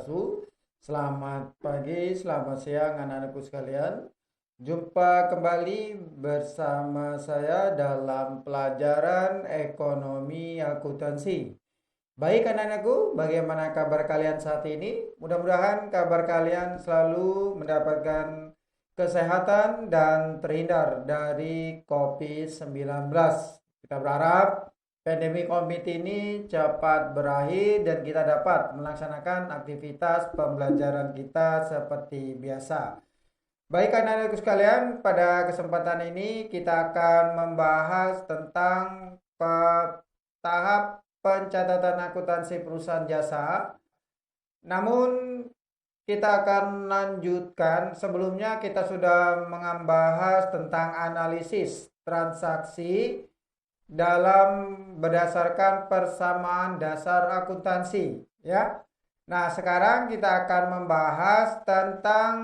Swastiastu. Selamat pagi, selamat siang anak-anakku sekalian. Jumpa kembali bersama saya dalam pelajaran ekonomi akuntansi. Baik anak-anakku, bagaimana kabar kalian saat ini? Mudah-mudahan kabar kalian selalu mendapatkan kesehatan dan terhindar dari COVID-19. Kita berharap pandemi COVID ini cepat berakhir dan kita dapat melaksanakan aktivitas pembelajaran kita seperti biasa. Baik anak-anakku sekalian, pada kesempatan ini kita akan membahas tentang tahap pencatatan akuntansi perusahaan jasa. Namun kita akan lanjutkan, sebelumnya kita sudah membahas tentang analisis transaksi dalam berdasarkan persamaan dasar akuntansi, ya. Nah, sekarang kita akan membahas tentang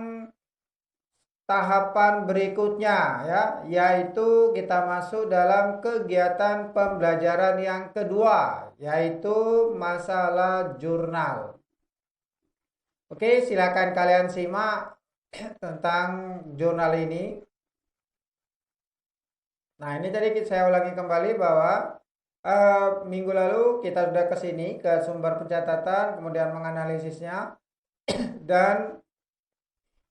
tahapan berikutnya, ya, yaitu kita masuk dalam kegiatan pembelajaran yang kedua, yaitu masalah jurnal. Oke, silakan kalian simak tentang jurnal ini. Nah, ini tadi saya ulangi kembali bahwa minggu lalu kita sudah ke sini ke sumber pencatatan, kemudian menganalisisnya, dan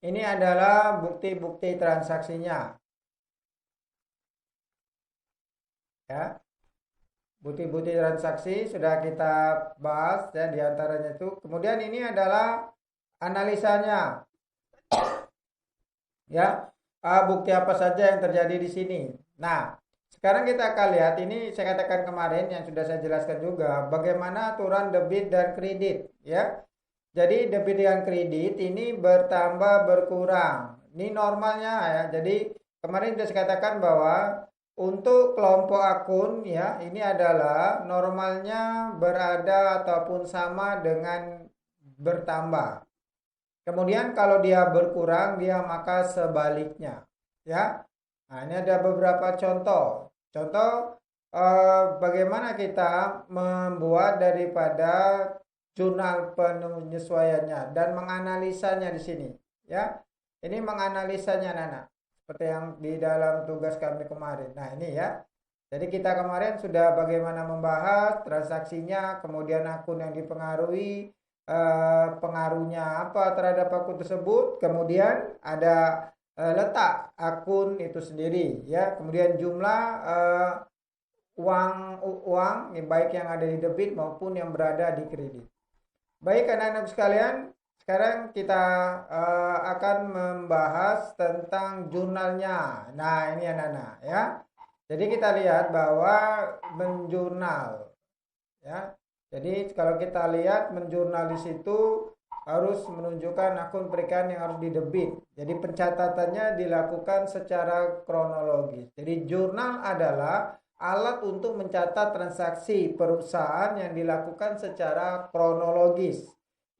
ini adalah bukti-bukti transaksinya. Ya. Bukti-bukti transaksi sudah kita bahas ya, di antaranya itu. Kemudian ini adalah analisanya. Ya. Bukti apa saja yang terjadi di sini. Nah, sekarang kita akan lihat, ini saya katakan kemarin yang sudah saya jelaskan juga, bagaimana aturan debit dan kredit, ya. Jadi debit dan kredit ini bertambah berkurang. Ini normalnya ya. Jadi kemarin sudah saya katakan bahwa untuk kelompok akun ya, ini adalah normalnya berada ataupun sama dengan bertambah. Kemudian kalau dia berkurang, dia maka sebaliknya, ya. Nah, ini ada beberapa contoh. Contoh bagaimana kita membuat daripada jurnal penyesuaiannya dan menganalisanya di sini, ya. Ini menganalisanya Nana, seperti yang di dalam tugas kami kemarin. Nah, ini ya. Jadi kita kemarin sudah bagaimana membahas transaksinya, kemudian akun yang dipengaruhi, pengaruhnya apa terhadap akun tersebut, kemudian ada letak akun itu sendiri, ya. Kemudian jumlah uang baik yang ada di debit maupun yang berada di kredit. Baik anak-anak sekalian, sekarang kita akan membahas tentang jurnalnya. Nah, ini anak-anak ya. Jadi kita lihat bahwa menjurnal, ya. Jadi kalau kita lihat menjurnal di situ harus menunjukkan akun perikan yang harus didebit. Jadi pencatatannya dilakukan secara kronologis. Jadi jurnal adalah alat untuk mencatat transaksi perusahaan yang dilakukan secara kronologis,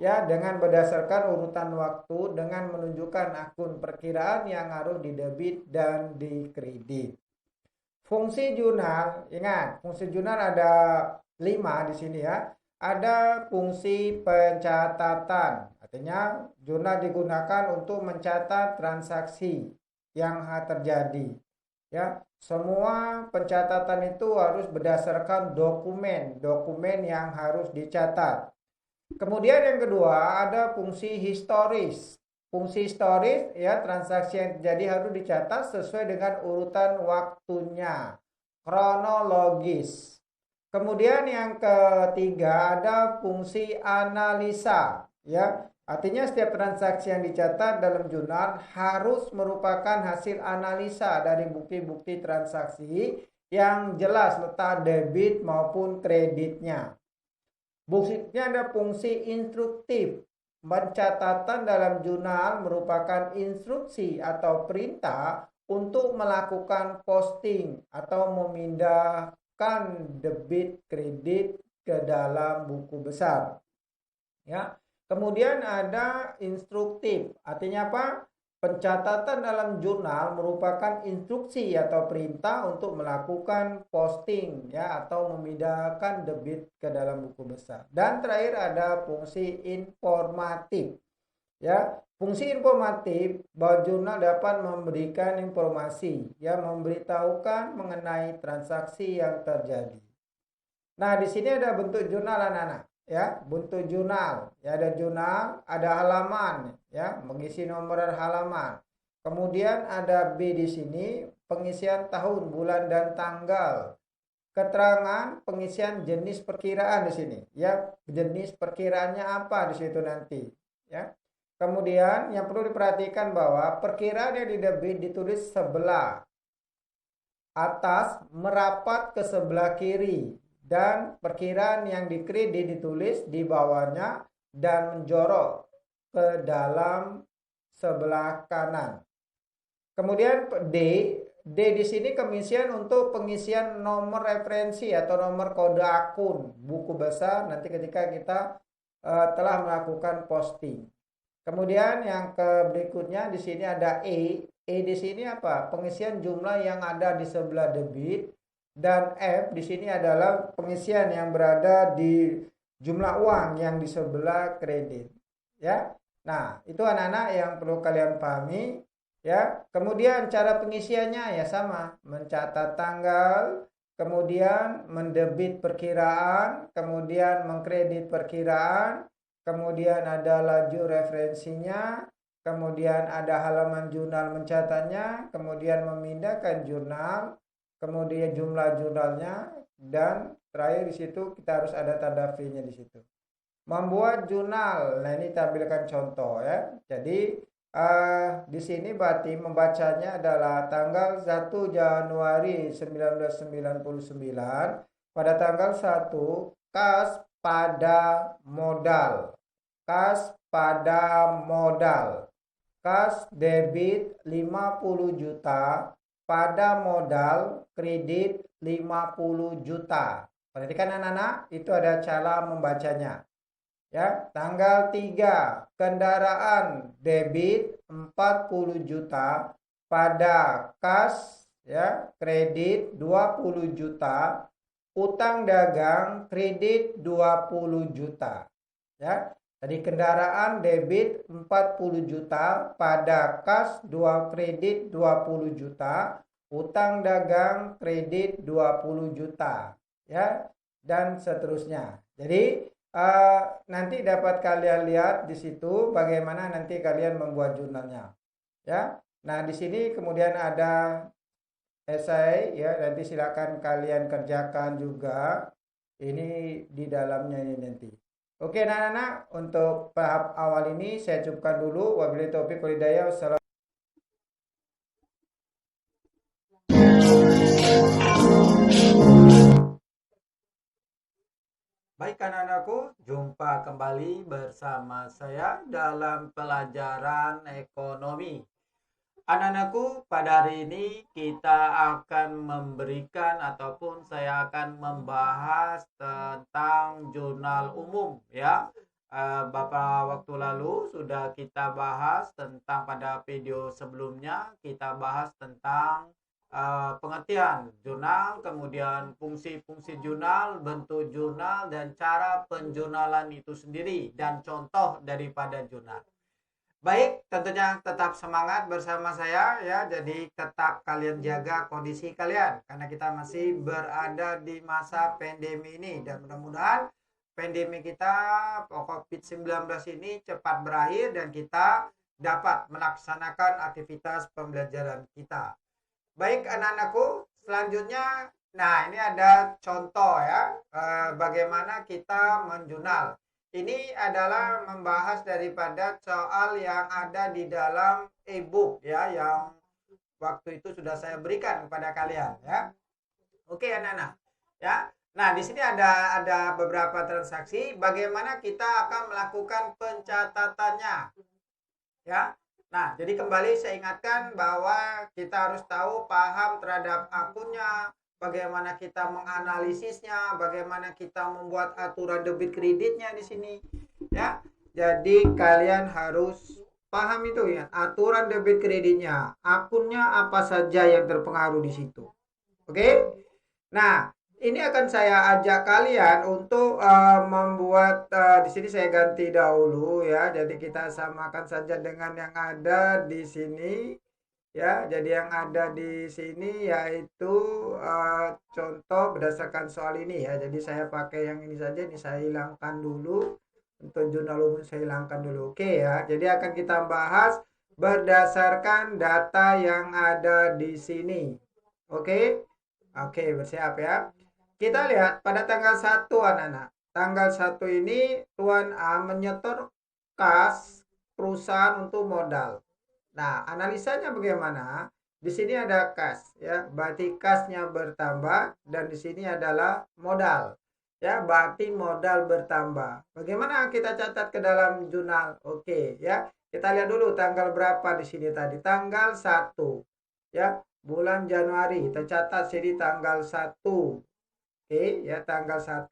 ya, dengan berdasarkan urutan waktu dengan menunjukkan akun perkiraan yang harus didebit dan dikredit. Fungsi jurnal, ingat, fungsi jurnal ada 5 di sini ya. Ada fungsi pencatatan, artinya jurnal digunakan untuk mencatat transaksi yang terjadi. Ya, semua pencatatan itu harus berdasarkan dokumen yang harus dicatat. Kemudian yang kedua ada fungsi historis. Fungsi historis ya, transaksi yang terjadi harus dicatat sesuai dengan urutan waktunya, kronologis. Kemudian yang ketiga ada fungsi analisa, ya. Artinya setiap transaksi yang dicatat dalam jurnal harus merupakan hasil analisa dari bukti-bukti transaksi yang jelas letak debit maupun kreditnya. Berikutnya ada fungsi instruktif. Pencatatan dalam jurnal merupakan instruksi atau perintah untuk melakukan posting atau memindahkan debit kredit ke dalam buku besar. Ya. Kemudian ada instruktif. Artinya apa? Pencatatan dalam jurnal merupakan instruksi atau perintah untuk melakukan posting ya atau memindahkan debit ke dalam buku besar. Dan terakhir ada fungsi informatif. Ya, fungsi informatif bahwa jurnal dapat memberikan informasi yang memberitahukan mengenai transaksi yang terjadi. Nah, di sini ada bentuk jurnal anak-anak, ya, bentuk jurnal. Ya, ada jurnal, ada halaman, ya, mengisi nomor halaman. Kemudian ada B di sini, pengisian tahun, bulan dan tanggal. Keterangan pengisian jenis perkiraan di sini, ya, jenis perkiraannya apa di situ nanti, ya. Kemudian yang perlu diperhatikan bahwa perkiraan yang didebit ditulis sebelah atas merapat ke sebelah kiri dan perkiraan yang dikredit ditulis di bawahnya dan menjorok ke dalam sebelah kanan. Kemudian D di sini pengisian untuk pengisian nomor referensi atau nomor kode akun buku besar nanti ketika kita telah melakukan posting. Kemudian yang berikutnya di sini ada E. E di sini apa? Pengisian jumlah yang ada di sebelah debit dan F di sini adalah pengisian yang berada di jumlah uang yang di sebelah kredit. Ya. Nah, itu anak-anak yang perlu kalian pahami. Ya, kemudian cara pengisiannya ya sama, mencatat tanggal, kemudian mendebit perkiraan, kemudian mengkredit perkiraan, kemudian ada laju referensinya, kemudian ada halaman jurnal mencatatnya, kemudian memindahkan jurnal, kemudian jumlah jurnalnya, dan terakhir di situ kita harus ada tanda V-nya di situ. Membuat jurnal, nah ini tampilkan contoh ya. Jadi di sini berarti membacanya adalah tanggal 1 Januari 1999 pada tanggal 1 kas pada modal. Kas pada modal. Kas debit 50 juta pada modal kredit 50 juta. Perhatikan anak-anak, itu ada cara membacanya. Ya, tanggal 3 kendaraan debit 40 juta pada kas ya, kredit 20 juta, utang dagang kredit 20 juta. Ya. Tadi kendaraan debit 40 juta pada kas 2 kredit 20 juta, utang dagang kredit 20 juta. Ya, dan seterusnya. Jadi nanti dapat kalian lihat di situ bagaimana nanti kalian membuat jurnalnya. Ya. Nah, di sini kemudian ada esai ya, nanti silakan kalian kerjakan juga. Ini di dalamnya ini nanti. Oke, anak-anak, untuk tahap awal ini saya cukupkan dulu. Wabillahi taufiq wal hidayah. Wassalamualaikum. Baik anak-anakku, jumpa kembali bersama saya dalam pelajaran ekonomi. Anak-anakku, pada hari ini kita akan memberikan ataupun saya akan membahas tentang jurnal umum ya. Beberapa waktu lalu sudah kita bahas tentang pada video sebelumnya kita bahas tentang pengertian jurnal, kemudian fungsi-fungsi jurnal, bentuk jurnal, dan cara penjurnalan itu sendiri, dan contoh daripada jurnal. Baik, tentunya tetap semangat bersama saya ya, jadi tetap kalian jaga kondisi kalian, karena kita masih berada di masa pandemi ini, dan mudah-mudahan pandemi kita COVID-19 ini cepat berakhir, dan kita dapat melaksanakan aktivitas pembelajaran kita. Baik anak-anakku, selanjutnya, nah ini ada contoh ya, bagaimana kita menjurnal. Ini adalah membahas daripada soal yang ada di dalam e-book ya, yang waktu itu sudah saya berikan kepada kalian ya. Oke anak-anak ya. Nah di sini ada beberapa transaksi, bagaimana kita akan melakukan pencatatannya ya. Nah, jadi kembali saya ingatkan bahwa kita harus tahu, paham terhadap akunnya, bagaimana kita menganalisisnya, bagaimana kita membuat aturan debit kreditnya di sini, ya. Jadi kalian harus paham itu ya, aturan debit kreditnya, akunnya apa saja yang terpengaruh di situ. Oke? Nah, ini akan saya ajak kalian untuk membuat di sini saya ganti dahulu ya. Jadi kita samakan saja dengan yang ada di sini ya. Jadi yang ada di sini yaitu contoh berdasarkan soal ini ya. Jadi saya pakai yang ini saja, ini saya hilangkan dulu. Untuk jurnal umum saya hilangkan dulu. Oke ya. Jadi akan kita bahas berdasarkan data yang ada di sini. Oke? Oke, bersiap ya. Kita lihat pada tanggal 1 anak-anak. Tanggal 1 ini Tuan A menyetor kas perusahaan untuk modal. Nah, analisanya bagaimana? Di sini ada kas ya, berarti kasnya bertambah dan di sini adalah modal. Ya, berarti modal bertambah. Bagaimana kita catat ke dalam jurnal? Oke, ya. Kita lihat dulu tanggal berapa di sini tadi. Tanggal 1. Ya, bulan Januari. Kita catat sini tanggal 1. Oke, ya tanggal 1.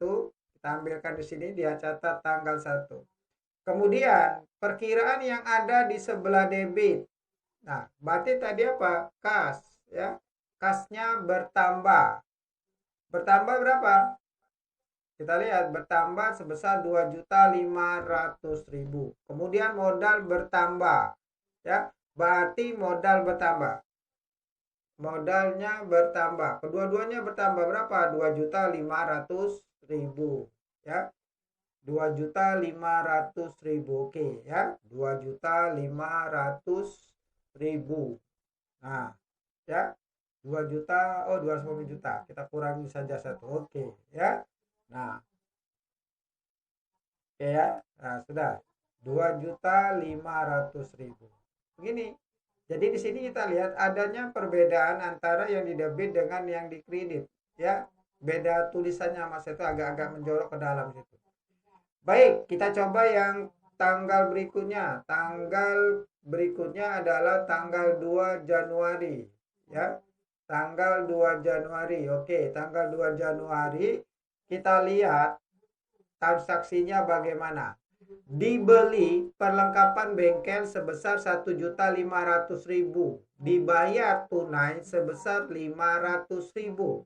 Kita ambilkan di sini, dia catat tanggal 1. Kemudian, perkiraan yang ada di sebelah debit. Nah, berarti tadi apa? Kas, ya. Kasnya bertambah. Bertambah berapa? Kita lihat bertambah sebesar 2.500.000. Kemudian modal bertambah, ya. Berarti modal bertambah. Modalnya bertambah. Kedua-duanya bertambah berapa? 2.500.000, ya. 2.500.000. Oke, ya. 2.500.000. Nah, ya. 2 juta, oh 250 juta. Kita kurangi saja satu. Oke, ya. Nah, oke ya. Nah, sudah. 2.500.000. Begini. Jadi di sini kita lihat adanya perbedaan antara yang didebit dengan yang dikredit, ya. Beda tulisannya Mas, itu agak-agak menjorok ke dalam situ. Baik, kita coba yang tanggal berikutnya. Tanggal berikutnya adalah tanggal 2 Januari, ya. Tanggal 2 Januari. Oke, tanggal 2 Januari kita lihat transaksinya bagaimana. Dibeli perlengkapan bengkel sebesar 1.500.000, dibayar tunai sebesar 500.000.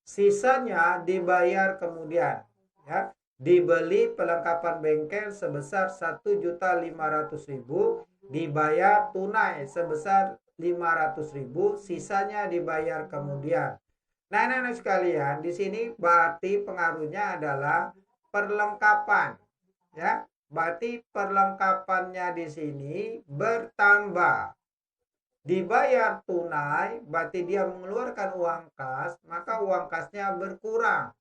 Sisanya dibayar kemudian, ya. Dibeli perlengkapan bengkel sebesar 1.500.000, dibayar tunai sebesar 500.000, sisanya dibayar kemudian. Nah, anak-anak sekalian, di sini berarti pengaruhnya adalah perlengkapan, ya. Berarti perlengkapannya di sini bertambah. Dibayar tunai, berarti dia mengeluarkan uang kas, maka uang kasnya berkurang.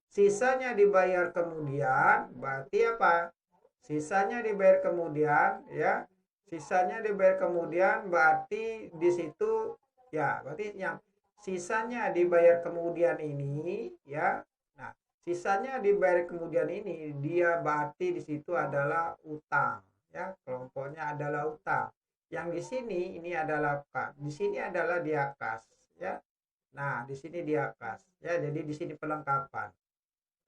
Sisanya dibayar kemudian, berarti apa? Sisanya dibayar kemudian, ya. Sisanya dibayar kemudian berarti di situ, ya, berarti yang sisanya dibayar kemudian ini, ya. Nah, sisanya dibayar kemudian ini, dia berarti di situ adalah utang, ya. Kelompoknya adalah utang. Yang di sini ini adalah kas, di sini adalah dia kas, ya. Nah, di sini dia kas, ya. Jadi di sini perlengkapan,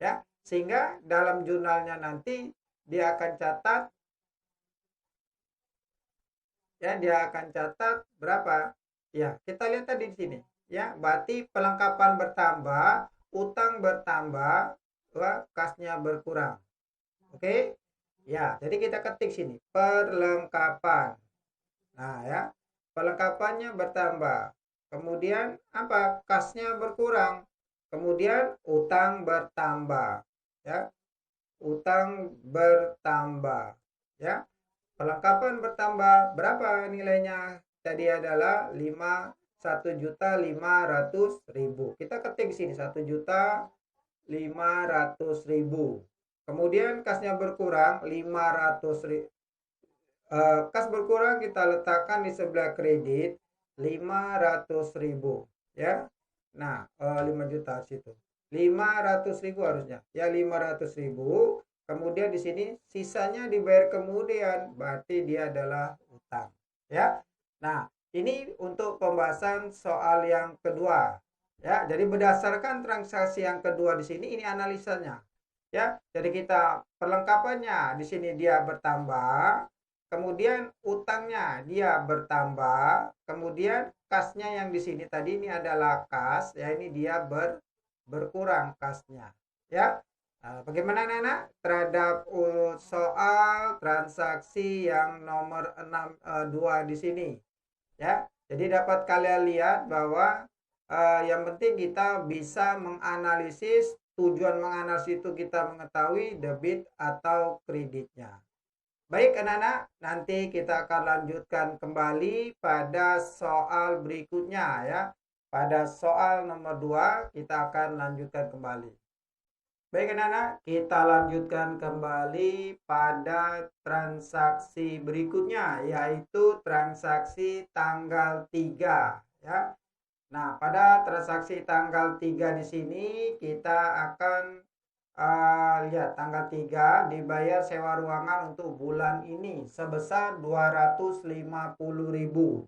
ya. Sehingga dalam jurnalnya nanti dia akan catat, ya, dia akan catat berapa? Ya, kita lihat tadi di sini, ya. Berarti perlengkapan bertambah, utang bertambah, kasnya berkurang. Oke? Ya, jadi kita ketik sini perlengkapan. Nah, ya. Perlengkapannya bertambah. Kemudian apa? Kasnya berkurang. Kemudian utang bertambah, ya. Utang bertambah, ya. Perlengkapan bertambah, berapa nilainya? Tadi adalah 1.500.000. Kita ketik sini 1.500.000. Kemudian kasnya berkurang 500.000. Kas berkurang kita letakkan di sebelah kredit 500.000, ya. Nah, 5 juta situ. 500.000 harusnya. Ya, 500.000. Kemudian di sini sisanya dibayar kemudian, berarti dia adalah utang, ya. Nah, ini untuk pembahasan soal yang kedua, ya. Jadi berdasarkan transaksi yang kedua di sini, ini analisanya, ya. Jadi kita perlengkapannya di sini dia bertambah, kemudian utangnya dia bertambah, kemudian kasnya yang di sini tadi ini adalah kas, ya ini dia berkurang kasnya, ya. Nah, bagaimana Nana terhadap soal transaksi yang nomor 2 di sini, ya. Jadi dapat kalian lihat bahwa yang penting kita bisa menganalisis, tujuan menganalisis itu kita mengetahui debit atau kreditnya. Baik anak-anak, nanti kita akan lanjutkan kembali pada soal berikutnya ya. Pada soal nomor 2 kita akan lanjutkan kembali. Baik anak-anak, kita lanjutkan kembali pada transaksi berikutnya, yaitu transaksi tanggal 3 ya. Nah, pada transaksi tanggal 3 di sini kita akan lihat tanggal 3 dibayar sewa ruangan untuk bulan ini sebesar 250.000.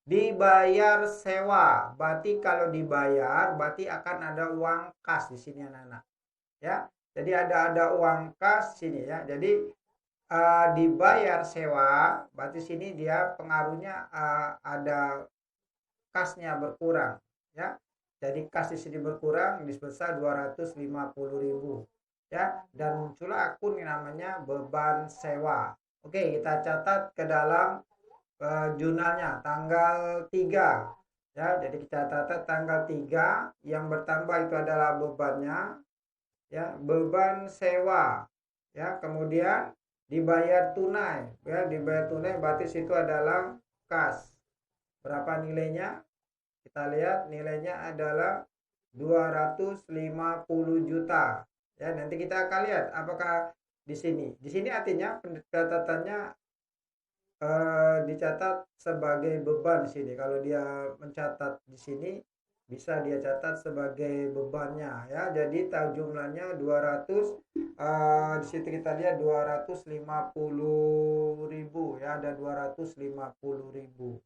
Dibayar sewa, berarti kalau dibayar berarti akan ada uang kas di sini anak-anak. Ya. Jadi ada uang kas sini ya. Jadi dibayar sewa, berarti sini dia pengaruhnya ada kasnya berkurang ya. Jadi kas di sini berkurang di sebesar 250.000 ya, dan muncullah akun yang namanya beban sewa. Oke, kita catat ke dalam jurnalnya tanggal 3 ya. Jadi kita catat tanggal 3 yang bertambah itu adalah bebannya ya, beban sewa ya. Kemudian dibayar tunai ya, dibayar tunai berarti situ adalah kas. Berapa nilainya? Kita lihat nilainya adalah 250 juta. Ya, nanti kita akan lihat apakah di sini. Di sini artinya catatannya dicatat sebagai beban di sini. Kalau dia mencatat di sini bisa dia catat sebagai bebannya ya. Jadi jumlahnya 200, di situ kita lihat 250.000 ya, ada 250.000.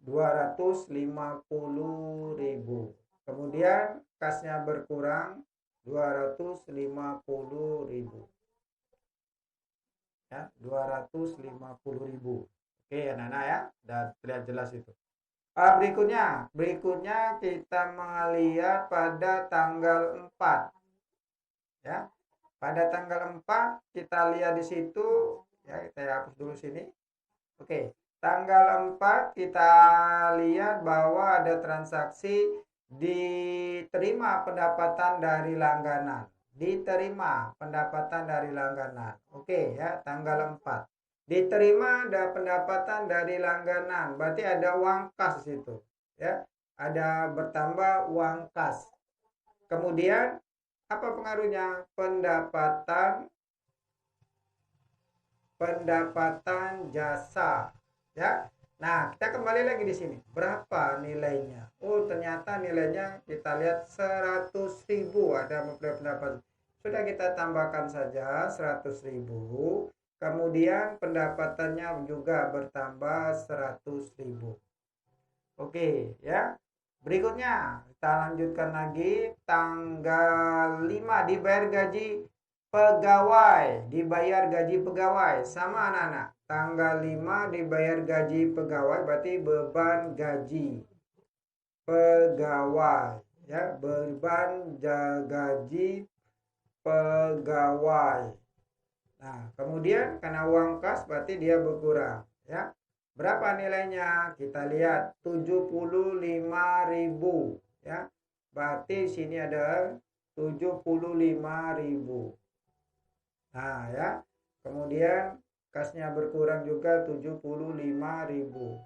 250.000. Kemudian kasnya berkurang 250.000. Ya, 250.000. Oke, anak-anak ya, dan terlihat jelas itu. Berikutnya kita melihat pada tanggal 4. Ya. Pada tanggal 4 kita lihat di situ ya, kita hapus dulu sini. Oke. Tanggal 4 kita lihat bahwa ada transaksi diterima pendapatan dari langganan. Diterima pendapatan dari langganan. Oke ya, tanggal 4. Diterima ada pendapatan dari langganan. Berarti ada uang kas di situ. Ya, ada bertambah uang kas. Kemudian apa pengaruhnya? Pendapatan jasa. Ya. Nah, kita kembali lagi di sini. Berapa nilainya? Oh, ternyata nilainya kita lihat 100.000 ada pendapat. Sudah kita tambahkan saja 100.000. Kemudian pendapatannya juga bertambah 100.000. Oke, ya. Berikutnya kita lanjutkan lagi tanggal 5 dibayar gaji pegawai, dibayar gaji pegawai sama anak-anak. Tanggal 5 dibayar gaji pegawai berarti beban gaji pegawai ya, beban gaji pegawai. Nah, kemudian karena uang kas berarti dia berkurang ya. Berapa nilainya? Kita lihat 75.000 ya. Berarti sini ada 75.000. Nah, ya. Kemudian kasnya berkurang juga 75.000.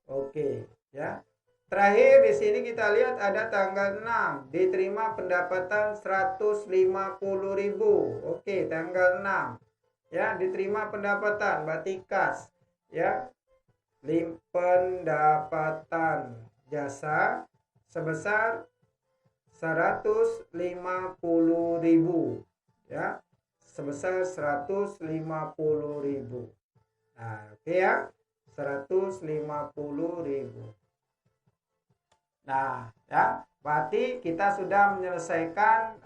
Oke, ya. Terakhir di sini kita lihat ada tanggal 6 diterima pendapatan 150.000. Oke, tanggal 6. Ya, diterima pendapatan berarti kas, ya. Pendapatan jasa sebesar 150.000, ya. Sebesar 150.000. Nah, oke ya. 150.000. Nah, ya, berarti kita sudah menyelesaikan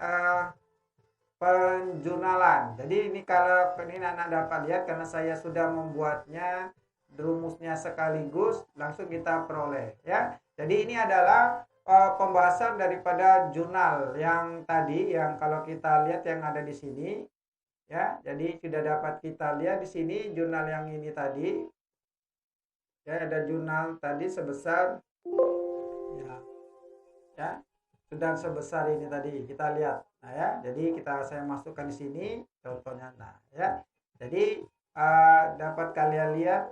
penjurnalan. Jadi ini kalau ini anak dapat lihat karena saya sudah membuatnya rumusnya sekaligus, langsung kita peroleh ya. Jadi ini adalah pembahasan daripada jurnal yang tadi, yang kalau kita lihat yang ada di sini ya. Jadi sudah dapat kita lihat di sini jurnal yang ini tadi ya, ada jurnal tadi sebesar ya sudah sebesar ini tadi kita lihat. Nah ya, jadi saya masukkan di sini contohnya. Nah ya, jadi dapat kalian lihat.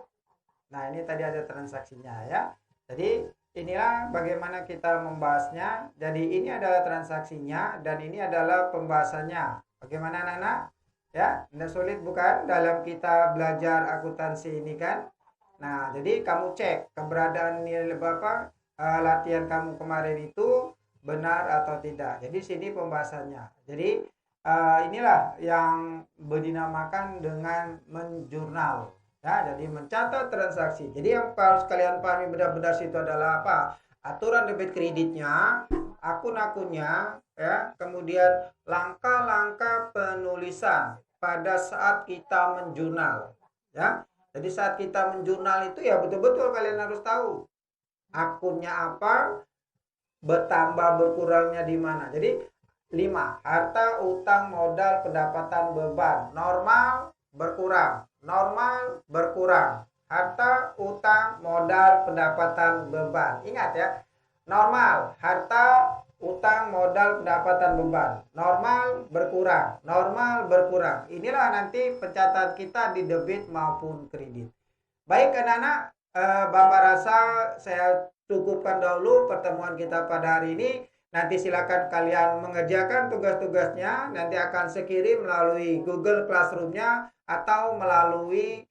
Nah ini tadi ada transaksinya ya. Jadi inilah bagaimana kita membahasnya. Jadi ini adalah transaksinya dan ini adalah pembahasannya. Bagaimana anak-anak? Ya, tidak sulit bukan dalam kita belajar akuntansi ini kan? Nah, jadi kamu cek keberadaan nilai apa latihan kamu kemarin itu benar atau tidak. Jadi sini pembahasannya. Jadi inilah yang dinamakan dengan menjurnal. Ya, jadi mencatat transaksi. Jadi yang harus kalian pahami benar-benar situ adalah apa? Aturan debit kreditnya, akun-akunnya, ya, kemudian langkah-langkah penulisan pada saat kita menjurnal. Ya, jadi saat kita menjurnal itu ya betul-betul kalian harus tahu akunnya apa, bertambah berkurangnya di mana. Jadi 5. Harta, utang, modal, pendapatan, beban. Normal, berkurang. Normal, berkurang. Harta, utang, modal, pendapatan, beban. Ingat ya. Normal, harta, utang, modal, pendapatan, beban. Normal, berkurang. Normal, berkurang. Inilah nanti pencatatan kita di debit maupun kredit. Baik anak-anak, Bapak rasa saya cukupkan dahulu pertemuan kita pada hari ini. Nanti silakan kalian mengerjakan tugas-tugasnya. Nanti akan saya kirim melalui Google Classroom-nya atau melalui